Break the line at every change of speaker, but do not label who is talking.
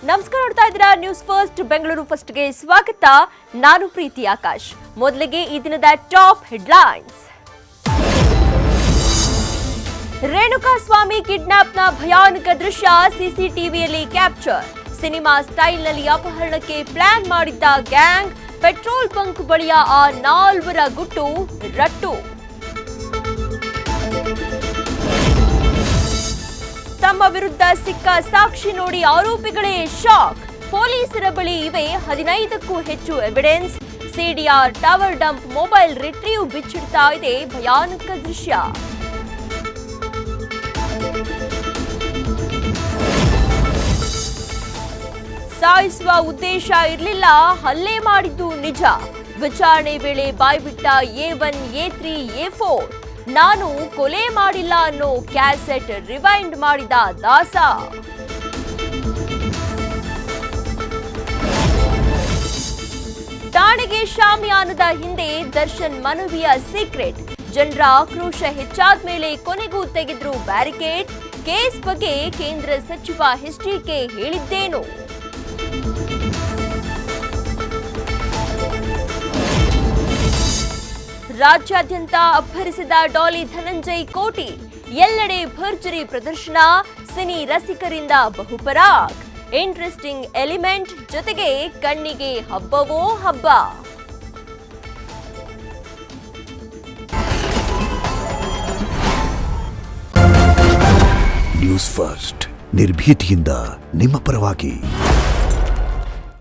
ನಮಸ್ಕಾರ, ನೋಡ್ತಾ ಇದ್ದೀರಾ ನ್ಯೂಸ್ ಫಸ್ಟ್ ಬೆಂಗಳೂರು ಫಸ್ಟ್ಗೆ ಸ್ವಾಗತ. ನಾನು ಪ್ರೀತಿ ಆಕಾಶ್. ಮೊದಲಿಗೆ ಈ ದಿನದ ಟಾಪ್ ಹೆಡ್ಲೈನ್ಸ್. ರೇಣುಕಾಸ್ವಾಮಿ ಕಿಡ್ನಾಪ್ನ ಭಯಾನಕ ದೃಶ್ಯ ಸಿಸಿಟಿವಿಯಲ್ಲಿ ಕ್ಯಾಪ್ಚರ್. ಸಿನಿಮಾ ಸ್ಟೈಲ್ನಲ್ಲಿ ಅಪಹರಣಕ್ಕೆ ಪ್ಲಾನ್ ಮಾಡಿದ್ದ ಗ್ಯಾಂಗ್. ಪೆಟ್ರೋಲ್ ಬಂಕ್ ಬಳಿಯ ಆ 4 ಗುಟ್ಟು ರಟ್ಟು. ತಮ್ಮ ವಿರುದ್ಧ ಸಿಕ್ಕ ಸಾಕ್ಷಿ ನೋಡಿ ಆರೋಪಿಗಳೇ ಶಾಕ್. ಪೊಲೀಸರ ಬಳಿ ಇವೆ 15ಕ್ಕೂ ಹೆಚ್ಚು evidence. CDR tower dump mobile retrieve ಬಿಚ್ಚಿಡ್ತಾ ಇದೆ ಭಯಾನಕ ದೃಶ್ಯ. ಸಾಯಿಸುವ ಉದ್ದೇಶ ಇರಲಿಲ್ಲ, ಹಲ್ಲೆ ಮಾಡಿದ್ದು ನಿಜ. ವಿಚಾರಣೆ ವೇಳೆ ಬಾಯ್ಬಿಟ್ಟ A1, A3, A4. ನಾನು ಕೊಲೆ ಮಾಡಿಲ್ಲ ಅನ್ನೋ ಕ್ಯಾಸೆಟ್ ರಿವೈಂಡ್ ಮಾಡಿದ ದಾಸ. ಠಾಣೆಗೆ ಶಾಮಿಯಾನದ ಹಿಂದೆ ದರ್ಶನ್ ಮನವಿಯ ಸೀಕ್ರೆಟ್. ಜನರ ಆಕ್ರೋಶ ಹೆಚ್ಚಾದ ಮೇಲೆ ಕೊನೆಗೂ ತೆಗೆದ್ರು ಬ್ಯಾರಿಕೇಡ್. ಕೇಸ್ ಬಗ್ಗೆ ಕೇಂದ್ರ ಸಚಿವ HDK ಹೇಳಿದ್ದೇನು? ರಾಜ್ಯಾದ್ಯಂತ ಅಬ್ಬರಿಸಿದ ಡಾಲಿ ಧನಂಜಯ್ ಕೋಟಿ. ಎಲ್ಲೆಡೆ ಭರ್ಜರಿ ಪ್ರದರ್ಶನ. ಸಿನಿ ರಸಿಕರಿಂದ ಬಹುಪರಾಗ್. ಇಂಟ್ರೆಸ್ಟಿಂಗ್ ಎಲಿಮೆಂಟ್ ಜೊತೆಗೆ ಕಣ್ಣಿಗೆ ಹಬ್ಬವೋ ಹಬ್ಬ.
ನ್ಯೂಸ್ ಫಸ್ಟ್ ನಿರ್ಭೀತಿಯಿಂದ ನಿಮ್ಮ ಪರವಾಗಿ.